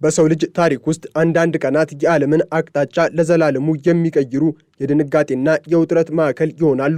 በሰው ልጅ ታሪክ ውስጥ አንዳንድ ቀናት የዓለምን አቅጣጫ ለዘላለሙ የሚቀይሩ የድንጋጤና የውጥረት ማዕከል ይሆናሉ።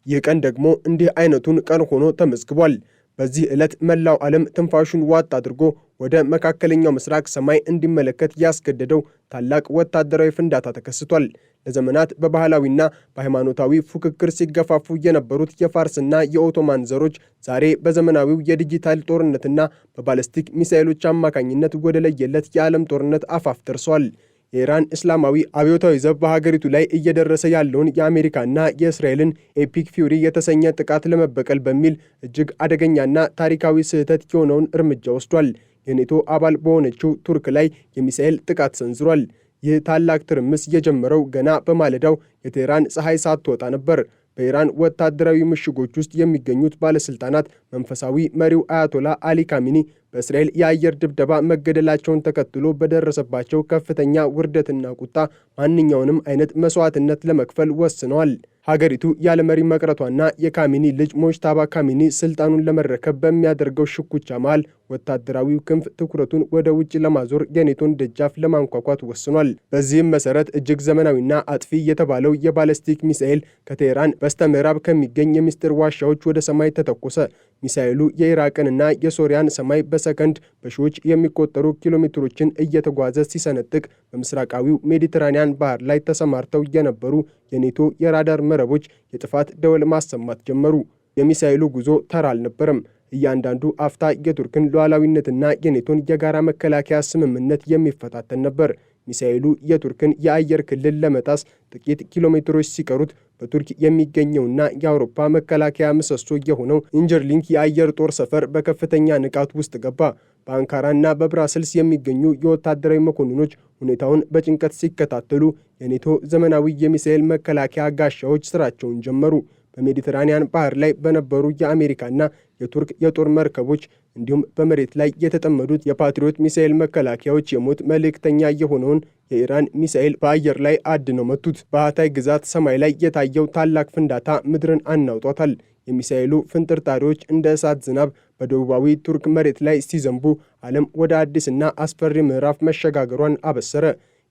ይህ ቀን ደግሞ እንዲህ አይነቱን ቀን ሆኖ ተመዝግቧል። በዚህ ዕለት መላው ዓለም ትንፋሹን ዋጥ አድርጎ ወደ መካከለኛው ምስራቅ ሰማይ እንዲመለከት ያስገደደው ታላቅ ወታደራዊ ፍንዳታ ተከስቷል። ለዘመናት በባህላዊና በሃይማኖታዊ ፉክክር ሲገፋፉ የነበሩት የፋርስና የኦቶማን ዘሮች ዛሬ በዘመናዊው የዲጂታል ጦርነትና በባለስቲክ ሚሳኤሎች አማካኝነት ወደ ለየለት የዓለም ጦርነት አፋፍ ደርሰዋል። የኢራን እስላማዊ አብዮታዊ ዘብ በሀገሪቱ ላይ እየደረሰ ያለውን የአሜሪካና የእስራኤልን ኤፒክ ፊውሪ የተሰኘ ጥቃት ለመበቀል በሚል እጅግ አደገኛና ታሪካዊ ስህተት የሆነውን እርምጃ ወስዷል። የኔቶ አባል በሆነችው ቱርክ ላይ የሚሳኤል ጥቃት ሰንዝሯል። ይህ ታላቅ ትርምስ የጀመረው ገና በማለዳው የቴህራን ፀሐይ ሳትወጣ ነበር። በኢራን ወታደራዊ ምሽጎች ውስጥ የሚገኙት ባለስልጣናት መንፈሳዊ መሪው አያቶላ አሊ ካሚኒ በእስራኤል የአየር ድብደባ መገደላቸውን ተከትሎ በደረሰባቸው ከፍተኛ ውርደትና ቁጣ ማንኛውንም አይነት መስዋዕትነት ለመክፈል ወስነዋል። ሀገሪቱ ያለ መሪ መቅረቷና የካሚኒ ልጅ ሞጅታባ ካሚኒ ስልጣኑን ለመረከብ በሚያደርገው ሽኩቻ መሃል ወታደራዊው ክንፍ ትኩረቱን ወደ ውጭ ለማዞር የኔቶን ደጃፍ ለማንኳኳት ወስኗል። በዚህም መሰረት እጅግ ዘመናዊና አጥፊ የተባለው የባለስቲክ ሚሳኤል ከቴህራን በስተምዕራብ ከሚገኝ የምስጢር ዋሻዎች ወደ ሰማይ ተተኮሰ። ሚሳኤሉ የኢራቅንና የሶሪያን ሰማይ በሰከንድ በሺዎች የሚቆጠሩ ኪሎሜትሮችን እየተጓዘ ሲሰነጥቅ በምስራቃዊው ሜዲትራኒያን ባህር ላይ ተሰማርተው የነበሩ የኔቶ የራዳር መረቦች የጥፋት ደወል ማሰማት ጀመሩ። የሚሳኤሉ ጉዞ ተራ አልነበረም። እያንዳንዱ አፍታ የቱርክን ሉዓላዊነትና የኔቶን የጋራ መከላከያ ስምምነት የሚፈታተን ነበር። ሚሳኤሉ የቱርክን የአየር ክልል ለመጣስ ጥቂት ኪሎሜትሮች ሲቀሩት በቱርክ የሚገኘውና የአውሮፓ መከላከያ ምሰሶ የሆነው ኢንጀርሊንክ የአየር ጦር ሰፈር በከፍተኛ ንቃት ውስጥ ገባ። በአንካራና በብራስልስ የሚገኙ የወታደራዊ መኮንኖች ሁኔታውን በጭንቀት ሲከታተሉ፣ የኔቶ ዘመናዊ የሚሳኤል መከላከያ ጋሻዎች ስራቸውን ጀመሩ። በሜዲትራኒያን ባህር ላይ በነበሩ የአሜሪካና የቱርክ የጦር መርከቦች እንዲሁም በመሬት ላይ የተጠመዱት የፓትሪዮት ሚሳኤል መከላከያዎች የሞት መልእክተኛ የሆነውን የኢራን ሚሳኤል በአየር ላይ አድነው መቱት። በሃታይ ግዛት ሰማይ ላይ የታየው ታላቅ ፍንዳታ ምድርን አናውጧታል። የሚሳኤሉ ፍንጥርጣሪዎች እንደ እሳት ዝናብ በደቡባዊ ቱርክ መሬት ላይ ሲዘንቡ ዓለም ወደ አዲስና አስፈሪ ምዕራፍ መሸጋገሯን አበሰረ።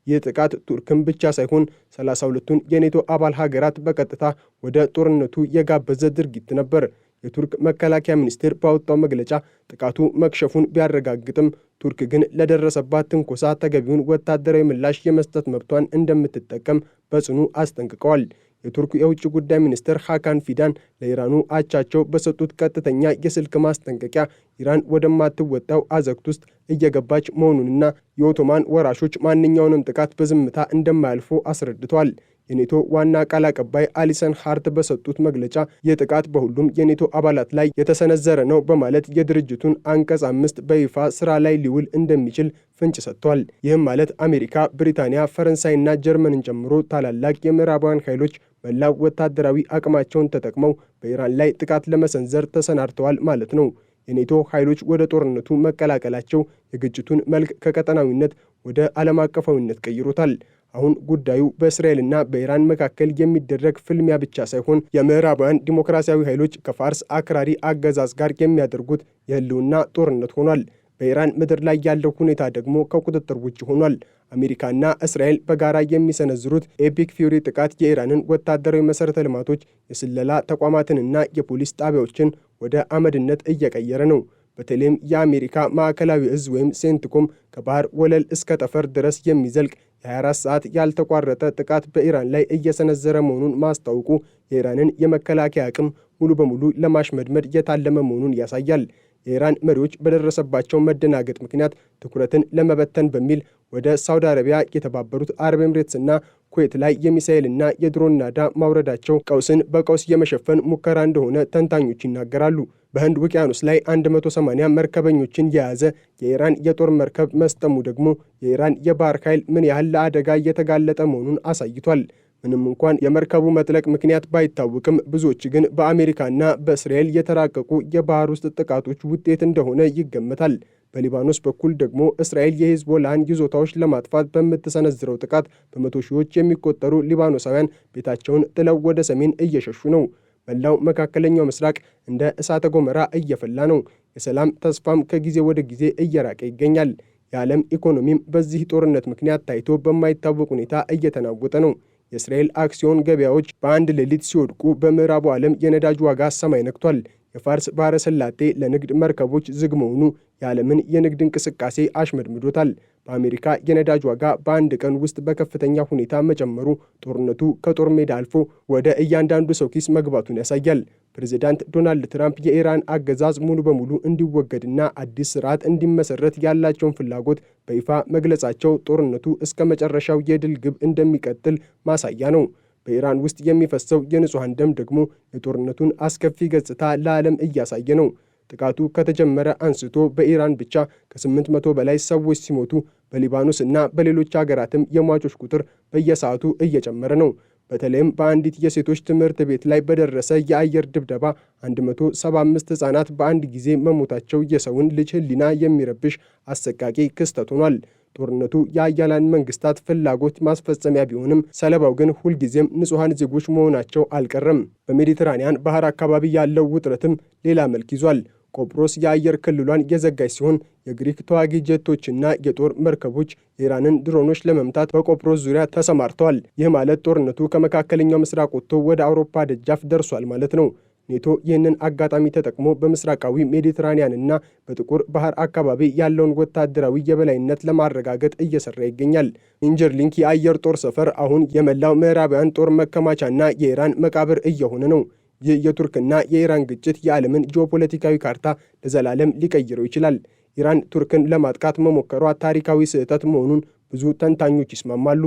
ይህ ጥቃት ቱርክን ብቻ ሳይሆን 32ቱን የኔቶ አባል ሀገራት በቀጥታ ወደ ጦርነቱ የጋበዘ ድርጊት ነበር። የቱርክ መከላከያ ሚኒስቴር ባወጣው መግለጫ ጥቃቱ መክሸፉን ቢያረጋግጥም ቱርክ ግን ለደረሰባት ትንኮሳ ተገቢውን ወታደራዊ ምላሽ የመስጠት መብቷን እንደምትጠቀም በጽኑ አስጠንቅቀዋል። የቱርክ የውጭ ጉዳይ ሚኒስትር ሃካን ፊዳን ለኢራኑ አቻቸው በሰጡት ቀጥተኛ የስልክ ማስጠንቀቂያ ኢራን ወደማትወጣው አዘቅት ውስጥ እየገባች መሆኑንና የኦቶማን ወራሾች ማንኛውንም ጥቃት በዝምታ እንደማያልፉ አስረድተዋል። የኔቶ ዋና ቃል አቀባይ አሊሰን ሃርት በሰጡት መግለጫ ይህ ጥቃት በሁሉም የኔቶ አባላት ላይ የተሰነዘረ ነው በማለት የድርጅቱን አንቀጽ 5 በይፋ ስራ ላይ ሊውል እንደሚችል ፍንጭ ሰጥቷል። ይህም ማለት አሜሪካ፣ ብሪታንያ፣ ፈረንሳይና ጀርመንን ጨምሮ ታላላቅ የምዕራባውያን ኃይሎች መላው ወታደራዊ አቅማቸውን ተጠቅመው በኢራን ላይ ጥቃት ለመሰንዘር ተሰናድተዋል ማለት ነው። የኔቶ ኃይሎች ወደ ጦርነቱ መቀላቀላቸው የግጭቱን መልክ ከቀጠናዊነት ወደ ዓለም አቀፋዊነት ቀይሮታል። አሁን ጉዳዩ በእስራኤልና በኢራን መካከል የሚደረግ ፍልሚያ ብቻ ሳይሆን የምዕራባውያን ዲሞክራሲያዊ ኃይሎች ከፋርስ አክራሪ አገዛዝ ጋር የሚያደርጉት የህልውና ጦርነት ሆኗል። በኢራን ምድር ላይ ያለው ሁኔታ ደግሞ ከቁጥጥር ውጭ ሆኗል። አሜሪካና እስራኤል በጋራ የሚሰነዝሩት ኤፒክ ፊውሪ ጥቃት የኢራንን ወታደራዊ መሠረተ ልማቶች፣ የስለላ ተቋማትንና የፖሊስ ጣቢያዎችን ወደ አመድነት እየቀየረ ነው። በተለይም የአሜሪካ ማዕከላዊ እዝ ወይም ሴንትኮም ከባህር ወለል እስከ ጠፈር ድረስ የሚዘልቅ የ24 ሰዓት ያልተቋረጠ ጥቃት በኢራን ላይ እየሰነዘረ መሆኑን ማስታወቁ የኢራንን የመከላከያ አቅም ሙሉ በሙሉ ለማሽመድመድ የታለመ መሆኑን ያሳያል። የኢራን መሪዎች በደረሰባቸው መደናገጥ ምክንያት ትኩረትን ለመበተን በሚል ወደ ሳውዲ አረቢያ፣ የተባበሩት አረብ ኤምሬትስና ኩዌት ላይ የሚሳኤልና የድሮን ናዳ ማውረዳቸው ቀውስን በቀውስ የመሸፈን ሙከራ እንደሆነ ተንታኞች ይናገራሉ። በህንድ ውቅያኖስ ላይ 180 መርከበኞችን የያዘ የኢራን የጦር መርከብ መስጠሙ ደግሞ የኢራን የባህር ኃይል ምን ያህል ለአደጋ እየተጋለጠ መሆኑን አሳይቷል። ምንም እንኳን የመርከቡ መጥለቅ ምክንያት ባይታወቅም ብዙዎች ግን በአሜሪካና በእስራኤል የተራቀቁ የባህር ውስጥ ጥቃቶች ውጤት እንደሆነ ይገመታል። በሊባኖስ በኩል ደግሞ እስራኤል የሂዝቦላህን ይዞታዎች ለማጥፋት በምትሰነዝረው ጥቃት በመቶ ሺዎች የሚቆጠሩ ሊባኖሳውያን ቤታቸውን ጥለው ወደ ሰሜን እየሸሹ ነው። መላው መካከለኛው ምስራቅ እንደ እሳተ ገሞራ እየፈላ ነው። የሰላም ተስፋም ከጊዜ ወደ ጊዜ እየራቀ ይገኛል። የዓለም ኢኮኖሚም በዚህ ጦርነት ምክንያት ታይቶ በማይታወቅ ሁኔታ እየተናወጠ ነው። የእስራኤል አክሲዮን ገበያዎች በአንድ ሌሊት ሲወድቁ በምዕራቡ ዓለም የነዳጅ ዋጋ ሰማይ ነክቷል። የፋርስ ባሕረ ሰላጤ ለንግድ መርከቦች ዝግ መሆኑ የዓለምን የንግድ እንቅስቃሴ አሽመድምዶታል። በአሜሪካ የነዳጅ ዋጋ በአንድ ቀን ውስጥ በከፍተኛ ሁኔታ መጨመሩ ጦርነቱ ከጦር ሜዳ አልፎ ወደ እያንዳንዱ ሰው ኪስ መግባቱን ያሳያል። ፕሬዚዳንት ዶናልድ ትራምፕ የኢራን አገዛዝ ሙሉ በሙሉ እንዲወገድና አዲስ ስርዓት እንዲመሰረት ያላቸውን ፍላጎት በይፋ መግለጻቸው ጦርነቱ እስከ መጨረሻው የድል ግብ እንደሚቀጥል ማሳያ ነው። በኢራን ውስጥ የሚፈሰው የንጹሐን ደም ደግሞ የጦርነቱን አስከፊ ገጽታ ለዓለም እያሳየ ነው። ጥቃቱ ከተጀመረ አንስቶ በኢራን ብቻ ከ800 በላይ ሰዎች ሲሞቱ በሊባኖስ እና በሌሎች ሀገራትም የሟቾች ቁጥር በየሰዓቱ እየጨመረ ነው። በተለይም በአንዲት የሴቶች ትምህርት ቤት ላይ በደረሰ የአየር ድብደባ 175 ሕፃናት በአንድ ጊዜ መሞታቸው የሰውን ልጅ ሕሊና የሚረብሽ አሰቃቂ ክስተት ሆኗል። ጦርነቱ የአያላን መንግስታት ፍላጎት ማስፈጸሚያ ቢሆንም ሰለባው ግን ሁልጊዜም ንጹሐን ዜጎች መሆናቸው አልቀረም። በሜዲትራኒያን ባህር አካባቢ ያለው ውጥረትም ሌላ መልክ ይዟል። ቆጵሮስ የአየር ክልሏን የዘጋች ሲሆን የግሪክ ተዋጊ ጄቶችና የጦር መርከቦች የኢራንን ድሮኖች ለመምታት በቆጵሮስ ዙሪያ ተሰማርተዋል። ይህ ማለት ጦርነቱ ከመካከለኛው ምስራቅ ወጥቶ ወደ አውሮፓ ደጃፍ ደርሷል ማለት ነው። ኔቶ ይህንን አጋጣሚ ተጠቅሞ በምስራቃዊ ሜዲትራኒያንና በጥቁር ባህር አካባቢ ያለውን ወታደራዊ የበላይነት ለማረጋገጥ እየሰራ ይገኛል። ኢንጀርሊንክ የአየር ጦር ሰፈር አሁን የመላው ምዕራባውያን ጦር መከማቻና የኢራን መቃብር እየሆነ ነው። ይህ የቱርክና የኢራን ግጭት የዓለምን ጂኦፖለቲካዊ ካርታ ለዘላለም ሊቀይረው ይችላል። ኢራን ቱርክን ለማጥቃት መሞከሯ ታሪካዊ ስህተት መሆኑን ብዙ ተንታኞች ይስማማሉ።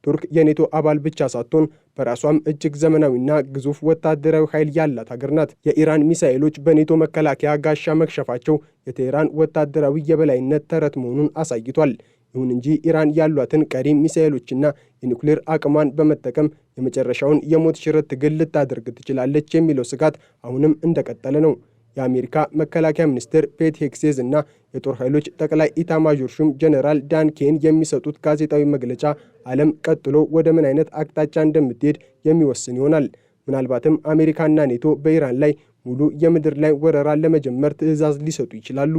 ቱርክ የኔቶ አባል ብቻ ሳትሆን በራሷም እጅግ ዘመናዊና ግዙፍ ወታደራዊ ኃይል ያላት ሀገር ናት። የኢራን ሚሳኤሎች በኔቶ መከላከያ ጋሻ መክሸፋቸው የቴህራን ወታደራዊ የበላይነት ተረት መሆኑን አሳይቷል። ይሁን እንጂ ኢራን ያሏትን ቀሪ ሚሳኤሎችና የኒውክሌር አቅሟን በመጠቀም የመጨረሻውን የሞት ሽረት ትግል ልታደርግ ትችላለች የሚለው ስጋት አሁንም እንደቀጠለ ነው። የአሜሪካ መከላከያ ሚኒስትር ፔት ሄግሴዝ እና የጦር ኃይሎች ጠቅላይ ኢታማዦር ሹም ጀነራል ዳን ኬን የሚሰጡት ጋዜጣዊ መግለጫ ዓለም ቀጥሎ ወደ ምን አይነት አቅጣጫ እንደምትሄድ የሚወስን ይሆናል። ምናልባትም አሜሪካና ኔቶ በኢራን ላይ ሙሉ የምድር ላይ ወረራ ለመጀመር ትዕዛዝ ሊሰጡ ይችላሉ።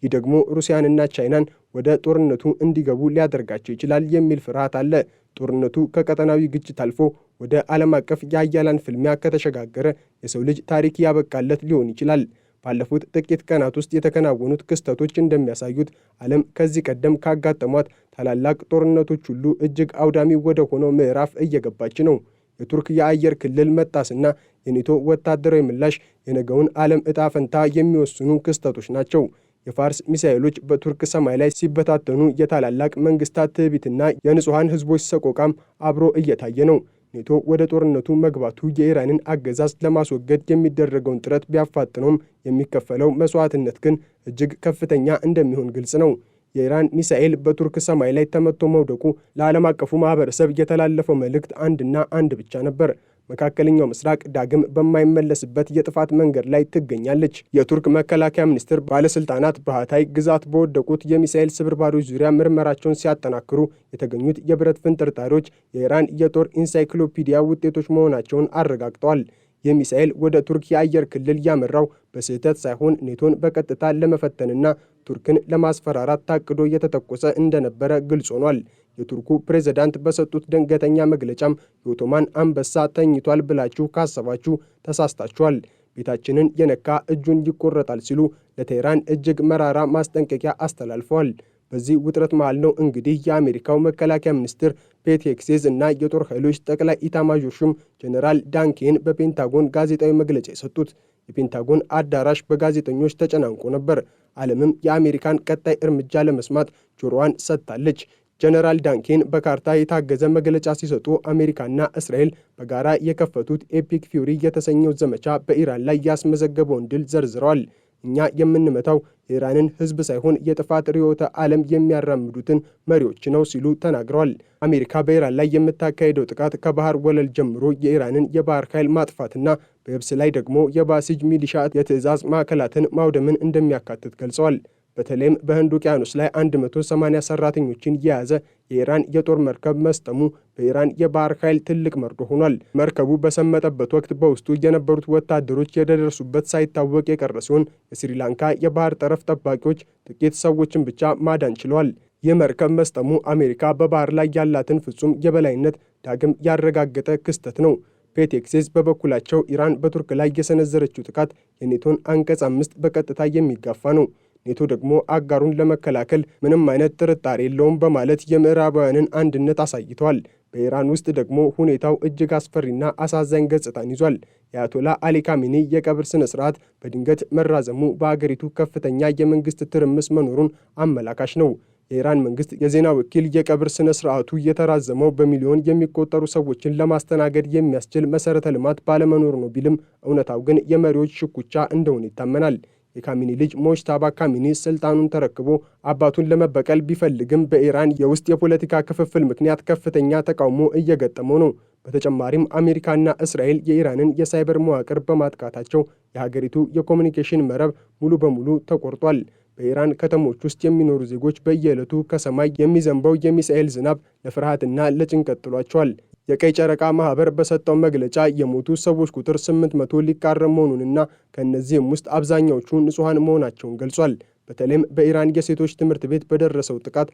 ይህ ደግሞ ሩሲያንና ቻይናን ወደ ጦርነቱ እንዲገቡ ሊያደርጋቸው ይችላል የሚል ፍርሃት አለ። ጦርነቱ ከቀጠናዊ ግጭት አልፎ ወደ ዓለም አቀፍ የአያላን ፍልሚያ ከተሸጋገረ የሰው ልጅ ታሪክ ያበቃለት ሊሆን ይችላል። ባለፉት ጥቂት ቀናት ውስጥ የተከናወኑት ክስተቶች እንደሚያሳዩት ዓለም ከዚህ ቀደም ካጋጠሟት ታላላቅ ጦርነቶች ሁሉ እጅግ አውዳሚ ወደ ሆነው ምዕራፍ እየገባች ነው። የቱርክ የአየር ክልል መጣስና የኔቶ ወታደራዊ ምላሽ የነገውን ዓለም ዕጣ ፈንታ የሚወስኑ ክስተቶች ናቸው። የፋርስ ሚሳኤሎች በቱርክ ሰማይ ላይ ሲበታተኑ የታላላቅ መንግስታት ትዕቢትና የንጹሐን ሕዝቦች ሰቆቃም አብሮ እየታየ ነው። ኔቶ ወደ ጦርነቱ መግባቱ የኢራንን አገዛዝ ለማስወገድ የሚደረገውን ጥረት ቢያፋጥነውም የሚከፈለው መስዋዕትነት ግን እጅግ ከፍተኛ እንደሚሆን ግልጽ ነው። የኢራን ሚሳኤል በቱርክ ሰማይ ላይ ተመቶ መውደቁ ለዓለም አቀፉ ማህበረሰብ የተላለፈው መልእክት አንድና አንድ ብቻ ነበር። መካከለኛው ምስራቅ ዳግም በማይመለስበት የጥፋት መንገድ ላይ ትገኛለች። የቱርክ መከላከያ ሚኒስትር ባለስልጣናት በሃታይ ግዛት በወደቁት የሚሳኤል ስብርባሪዎች ዙሪያ ምርመራቸውን ሲያጠናክሩ የተገኙት የብረት ፍንጥርጣሪዎች የኢራን የጦር ኢንሳይክሎፒዲያ ውጤቶች መሆናቸውን አረጋግጠዋል። የሚሳኤል ወደ ቱርክ የአየር ክልል ያመራው በስህተት ሳይሆን ኔቶን በቀጥታ ለመፈተንና ቱርክን ለማስፈራራት ታቅዶ የተተኮሰ እንደነበረ ግልጽ ሆኗል። የቱርኩ ፕሬዝዳንት በሰጡት ድንገተኛ መግለጫም የኦቶማን አንበሳ ተኝቷል ብላችሁ ካሰባችሁ ተሳስታችኋል፣ ቤታችንን የነካ እጁን ይቆረጣል ሲሉ ለቴህራን እጅግ መራራ ማስጠንቀቂያ አስተላልፈዋል። በዚህ ውጥረት መሃል ነው እንግዲህ የአሜሪካው መከላከያ ሚኒስትር ፔት ሄግሴዝ እና የጦር ኃይሎች ጠቅላይ ኢታማዦር ሹም ጀነራል ዳን ኬን በፔንታጎን ጋዜጣዊ መግለጫ የሰጡት። የፔንታጎን አዳራሽ በጋዜጠኞች ተጨናንቆ ነበር። ዓለምም የአሜሪካን ቀጣይ እርምጃ ለመስማት ጆሮዋን ሰጥታለች። ጀነራል ዳን ኬን በካርታ የታገዘ መግለጫ ሲሰጡ አሜሪካና እስራኤል በጋራ የከፈቱት ኤፒክ ፊውሪ የተሰኘው ዘመቻ በኢራን ላይ ያስመዘገበውን ድል ዘርዝረዋል። እኛ የምንመታው የኢራንን ሕዝብ ሳይሆን የጥፋት ርዕዮተ ዓለም የሚያራምዱትን መሪዎች ነው ሲሉ ተናግረዋል። አሜሪካ በኢራን ላይ የምታካሄደው ጥቃት ከባህር ወለል ጀምሮ የኢራንን የባህር ኃይል ማጥፋትና በየብስ ላይ ደግሞ የባሲጅ ሚሊሻ የትዕዛዝ ማዕከላትን ማውደምን እንደሚያካትት ገልጸዋል። በተለይም በህንድ ውቅያኖስ ላይ 180 ሰራተኞችን የያዘ የኢራን የጦር መርከብ መስጠሙ በኢራን የባህር ኃይል ትልቅ መርዶ ሆኗል። መርከቡ በሰመጠበት ወቅት በውስጡ የነበሩት ወታደሮች የደረሱበት ሳይታወቅ የቀረ ሲሆን የስሪላንካ የባህር ጠረፍ ጠባቂዎች ጥቂት ሰዎችን ብቻ ማዳን ችለዋል። የመርከብ መስጠሙ አሜሪካ በባህር ላይ ያላትን ፍጹም የበላይነት ዳግም ያረጋገጠ ክስተት ነው። ፔቴክሴስ በበኩላቸው ኢራን በቱርክ ላይ የሰነዘረችው ጥቃት የኔቶን አንቀጽ 5 በቀጥታ የሚጋፋ ነው። ኔቶ ደግሞ አጋሩን ለመከላከል ምንም አይነት ጥርጣሬ የለውም በማለት የምዕራባውያንን አንድነት አሳይተዋል። በኢራን ውስጥ ደግሞ ሁኔታው እጅግ አስፈሪና አሳዛኝ ገጽታን ይዟል። የአያቶላ አሊ ካሜኒ የቀብር ስነ ስርዓት በድንገት መራዘሙ በአገሪቱ ከፍተኛ የመንግስት ትርምስ መኖሩን አመላካሽ ነው። የኢራን መንግስት የዜና ወኪል የቀብር ስነ ስርዓቱ የተራዘመው በሚሊዮን የሚቆጠሩ ሰዎችን ለማስተናገድ የሚያስችል መሰረተ ልማት ባለመኖሩ ነው ቢልም እውነታው ግን የመሪዎች ሽኩቻ እንደሆነ ይታመናል። የካሚኒ ልጅ ሞጅታባ ካሚኒ ስልጣኑን ተረክቦ አባቱን ለመበቀል ቢፈልግም በኢራን የውስጥ የፖለቲካ ክፍፍል ምክንያት ከፍተኛ ተቃውሞ እየገጠመው ነው። በተጨማሪም አሜሪካና እስራኤል የኢራንን የሳይበር መዋቅር በማጥቃታቸው የሀገሪቱ የኮሚኒኬሽን መረብ ሙሉ በሙሉ ተቆርጧል። በኢራን ከተሞች ውስጥ የሚኖሩ ዜጎች በየዕለቱ ከሰማይ የሚዘንበው የሚሳኤል ዝናብ ለፍርሃትና ለጭንቀት ጥሏቸዋል። የቀይ ጨረቃ ማህበር በሰጠው መግለጫ የሞቱ ሰዎች ቁጥር 800 ሊቃረብ መሆኑንና ከእነዚህም ውስጥ አብዛኛዎቹ ንጹሐን መሆናቸውን ገልጿል። በተለይም በኢራን የሴቶች ትምህርት ቤት በደረሰው ጥቃት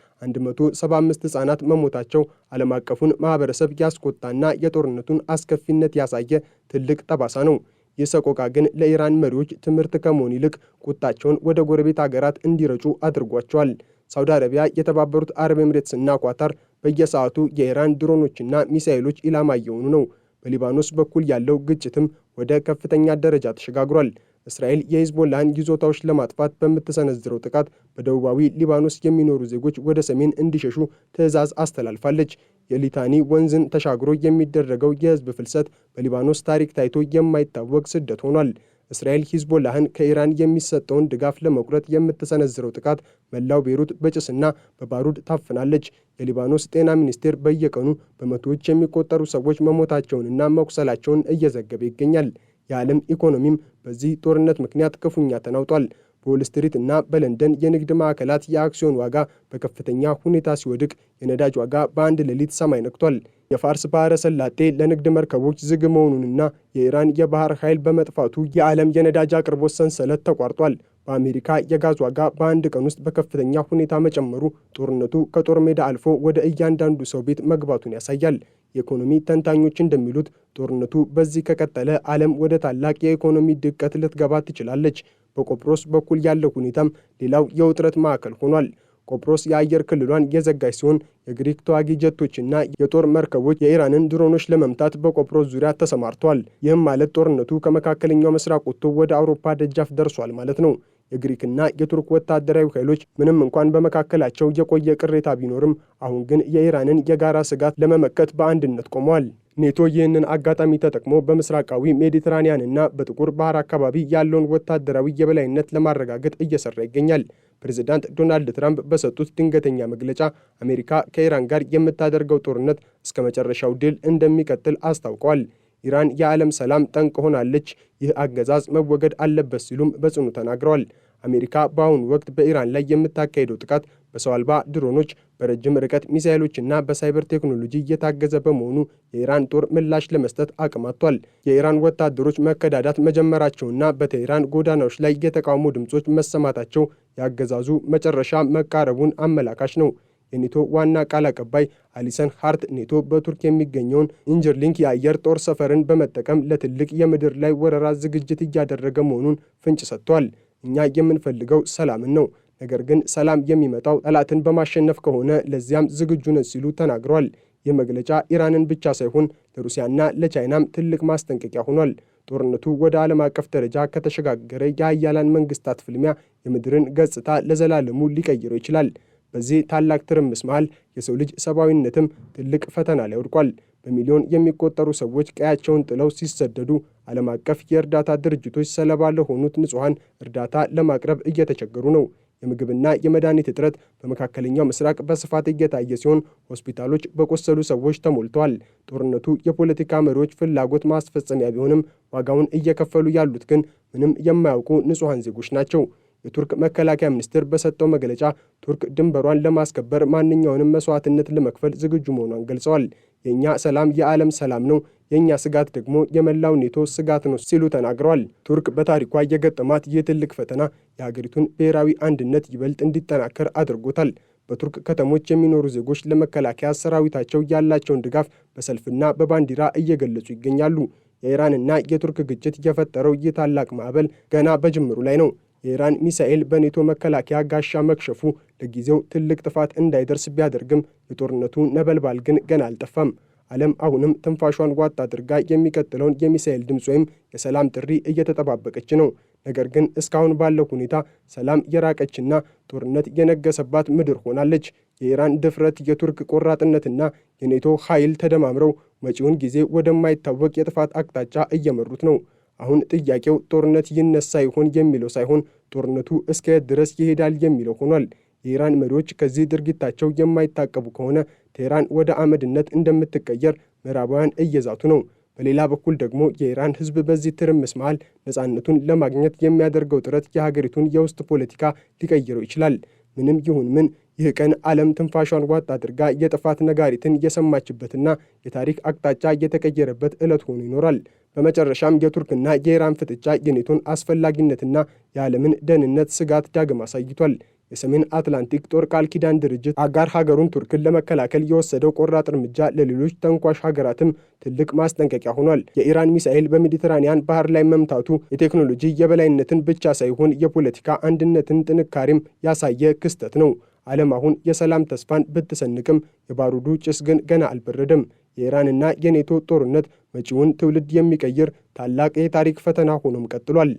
175 ሕፃናት መሞታቸው ዓለም አቀፉን ማህበረሰብ ያስቆጣና የጦርነቱን አስከፊነት ያሳየ ትልቅ ጠባሳ ነው። ይህ ሰቆቃ ግን ለኢራን መሪዎች ትምህርት ከመሆን ይልቅ ቁጣቸውን ወደ ጎረቤት ሀገራት እንዲረጩ አድርጓቸዋል። ሳውዲ አረቢያ፣ የተባበሩት አረብ ኤምሬትስና ኳታር በየሰዓቱ የኢራን ድሮኖችና ሚሳኤሎች ኢላማ እየሆኑ ነው። በሊባኖስ በኩል ያለው ግጭትም ወደ ከፍተኛ ደረጃ ተሸጋግሯል። እስራኤል የሂዝቦላህን ይዞታዎች ለማጥፋት በምትሰነዝረው ጥቃት በደቡባዊ ሊባኖስ የሚኖሩ ዜጎች ወደ ሰሜን እንዲሸሹ ትዕዛዝ አስተላልፋለች። የሊታኒ ወንዝን ተሻግሮ የሚደረገው የህዝብ ፍልሰት በሊባኖስ ታሪክ ታይቶ የማይታወቅ ስደት ሆኗል። እስራኤል ሂዝቦላህን ከኢራን የሚሰጠውን ድጋፍ ለመቁረጥ የምትሰነዝረው ጥቃት መላው ቤይሩት በጭስና በባሩድ ታፍናለች። የሊባኖስ ጤና ሚኒስቴር በየቀኑ በመቶዎች የሚቆጠሩ ሰዎች መሞታቸውንና መቁሰላቸውን እየዘገበ ይገኛል። የዓለም ኢኮኖሚም በዚህ ጦርነት ምክንያት ክፉኛ ተናውጧል። በዎል ስትሪት እና በለንደን የንግድ ማዕከላት የአክሲዮን ዋጋ በከፍተኛ ሁኔታ ሲወድቅ፣ የነዳጅ ዋጋ በአንድ ሌሊት ሰማይ ነክቷል። የፋርስ ባህረ ሰላጤ ለንግድ መርከቦች ዝግ መሆኑንና የኢራን የባህር ኃይል በመጥፋቱ የዓለም የነዳጅ አቅርቦት ሰንሰለት ተቋርጧል። በአሜሪካ የጋዝ ዋጋ በአንድ ቀን ውስጥ በከፍተኛ ሁኔታ መጨመሩ ጦርነቱ ከጦር ሜዳ አልፎ ወደ እያንዳንዱ ሰው ቤት መግባቱን ያሳያል። የኢኮኖሚ ተንታኞች እንደሚሉት ጦርነቱ በዚህ ከቀጠለ ዓለም ወደ ታላቅ የኢኮኖሚ ድቀት ልትገባ ትችላለች። በቆጵሮስ በኩል ያለው ሁኔታም ሌላው የውጥረት ማዕከል ሆኗል። ቆጵሮስ የአየር ክልሏን የዘጋች ሲሆን የግሪክ ተዋጊ ጀቶችና የጦር መርከቦች የኢራንን ድሮኖች ለመምታት በቆጵሮስ ዙሪያ ተሰማርተዋል። ይህም ማለት ጦርነቱ ከመካከለኛው ምስራቅ ወጥቶ ወደ አውሮፓ ደጃፍ ደርሷል ማለት ነው። የግሪክና የቱርክ ወታደራዊ ኃይሎች ምንም እንኳን በመካከላቸው የቆየ ቅሬታ ቢኖርም አሁን ግን የኢራንን የጋራ ስጋት ለመመከት በአንድነት ቆመዋል። ኔቶ ይህንን አጋጣሚ ተጠቅሞ በምስራቃዊ ሜዲትራኒያንና በጥቁር ባህር አካባቢ ያለውን ወታደራዊ የበላይነት ለማረጋገጥ እየሰራ ይገኛል። ፕሬዚዳንት ዶናልድ ትራምፕ በሰጡት ድንገተኛ መግለጫ አሜሪካ ከኢራን ጋር የምታደርገው ጦርነት እስከ መጨረሻው ድል እንደሚቀጥል አስታውቀዋል። ኢራን የዓለም ሰላም ጠንቅ ሆናለች፣ ይህ አገዛዝ መወገድ አለበት ሲሉም በጽኑ ተናግረዋል። አሜሪካ በአሁኑ ወቅት በኢራን ላይ የምታካሄደው ጥቃት በሰው አልባ ድሮኖች፣ በረጅም ርቀት ሚሳይሎችና በሳይበር ቴክኖሎጂ እየታገዘ በመሆኑ የኢራን ጦር ምላሽ ለመስጠት አቅም አጥቷል። የኢራን ወታደሮች መከዳዳት መጀመራቸውና በቴህራን ጎዳናዎች ላይ የተቃውሞ ድምጾች መሰማታቸው የአገዛዙ መጨረሻ መቃረቡን አመላካች ነው። የኔቶ ዋና ቃል አቀባይ አሊሰን ሃርት ኔቶ በቱርክ የሚገኘውን ኢንጀርሊንክ የአየር ጦር ሰፈርን በመጠቀም ለትልቅ የምድር ላይ ወረራ ዝግጅት እያደረገ መሆኑን ፍንጭ ሰጥቷል። እኛ የምንፈልገው ሰላምን ነው፣ ነገር ግን ሰላም የሚመጣው ጠላትን በማሸነፍ ከሆነ ለዚያም ዝግጁ ነን ሲሉ ተናግረዋል። ይህ መግለጫ ኢራንን ብቻ ሳይሆን ለሩሲያና ለቻይናም ትልቅ ማስጠንቀቂያ ሆኗል። ጦርነቱ ወደ ዓለም አቀፍ ደረጃ ከተሸጋገረ የሀያላን መንግስታት ፍልሚያ የምድርን ገጽታ ለዘላለሙ ሊቀይረው ይችላል። በዚህ ታላቅ ትርምስ መሃል የሰው ልጅ ሰብአዊነትም ትልቅ ፈተና ላይ ወድቋል። በሚሊዮን የሚቆጠሩ ሰዎች ቀያቸውን ጥለው ሲሰደዱ፣ ዓለም አቀፍ የእርዳታ ድርጅቶች ሰለባ ለሆኑት ንጹሐን እርዳታ ለማቅረብ እየተቸገሩ ነው። የምግብና የመድኃኒት እጥረት በመካከለኛው ምስራቅ በስፋት እየታየ ሲሆን ሆስፒታሎች በቆሰሉ ሰዎች ተሞልተዋል። ጦርነቱ የፖለቲካ መሪዎች ፍላጎት ማስፈጸሚያ ቢሆንም ዋጋውን እየከፈሉ ያሉት ግን ምንም የማያውቁ ንጹሐን ዜጎች ናቸው። የቱርክ መከላከያ ሚኒስቴር በሰጠው መግለጫ ቱርክ ድንበሯን ለማስከበር ማንኛውንም መስዋዕትነት ለመክፈል ዝግጁ መሆኗን ገልጸዋል። የእኛ ሰላም የዓለም ሰላም ነው፣ የእኛ ስጋት ደግሞ የመላው ኔቶ ስጋት ነው ሲሉ ተናግረዋል። ቱርክ በታሪኳ የገጠማት ይህ ትልቅ ፈተና የሀገሪቱን ብሔራዊ አንድነት ይበልጥ እንዲጠናከር አድርጎታል። በቱርክ ከተሞች የሚኖሩ ዜጎች ለመከላከያ ሰራዊታቸው ያላቸውን ድጋፍ በሰልፍና በባንዲራ እየገለጹ ይገኛሉ። የኢራንና የቱርክ ግጭት የፈጠረው ይህ ታላቅ ማዕበል ገና በጅምሩ ላይ ነው። የኢራን ሚሳኤል በኔቶ መከላከያ ጋሻ መክሸፉ ለጊዜው ትልቅ ጥፋት እንዳይደርስ ቢያደርግም የጦርነቱ ነበልባል ግን ገና አልጠፋም። ዓለም አሁንም ትንፋሿን ዋጥ አድርጋ የሚቀጥለውን የሚሳኤል ድምፅ ወይም የሰላም ጥሪ እየተጠባበቀች ነው። ነገር ግን እስካሁን ባለው ሁኔታ ሰላም የራቀችና ጦርነት የነገሰባት ምድር ሆናለች። የኢራን ድፍረት፣ የቱርክ ቆራጥነትና የኔቶ ኃይል ተደማምረው መጪውን ጊዜ ወደማይታወቅ የጥፋት አቅጣጫ እየመሩት ነው። አሁን ጥያቄው ጦርነት ይነሳ ይሆን የሚለው ሳይሆን ጦርነቱ እስከ የት ድረስ ይሄዳል የሚለው ሆኗል። የኢራን መሪዎች ከዚህ ድርጊታቸው የማይታቀቡ ከሆነ ቴህራን ወደ አመድነት እንደምትቀየር ምዕራባውያን እየዛቱ ነው። በሌላ በኩል ደግሞ የኢራን ሕዝብ በዚህ ትርምስ መሃል ነፃነቱን ለማግኘት የሚያደርገው ጥረት የሀገሪቱን የውስጥ ፖለቲካ ሊቀይረው ይችላል። ምንም ይሁን ምን ይህ ቀን ዓለም ትንፋሿን ዋጥ አድርጋ የጥፋት ነጋሪትን የሰማችበትና የታሪክ አቅጣጫ የተቀየረበት ዕለት ሆኖ ይኖራል። በመጨረሻም የቱርክና የኢራን ፍጥጫ የኔቶን አስፈላጊነትና የዓለምን ደህንነት ስጋት ዳግም አሳይቷል። የሰሜን አትላንቲክ ጦር ቃል ኪዳን ድርጅት አጋር ሀገሩን ቱርክን ለመከላከል የወሰደው ቆራጥ እርምጃ ለሌሎች ተንኳሽ ሀገራትም ትልቅ ማስጠንቀቂያ ሆኗል። የኢራን ሚሳኤል በሜዲትራኒያን ባህር ላይ መምታቱ የቴክኖሎጂ የበላይነትን ብቻ ሳይሆን የፖለቲካ አንድነትን ጥንካሬም ያሳየ ክስተት ነው። ዓለም አሁን የሰላም ተስፋን ብትሰንቅም የባሩዱ ጭስ ግን ገና አልበረደም። የኢራንና የኔቶ ጦርነት መጪውን ትውልድ የሚቀይር ታላቅ የታሪክ ፈተና ሆኖም ቀጥሏል።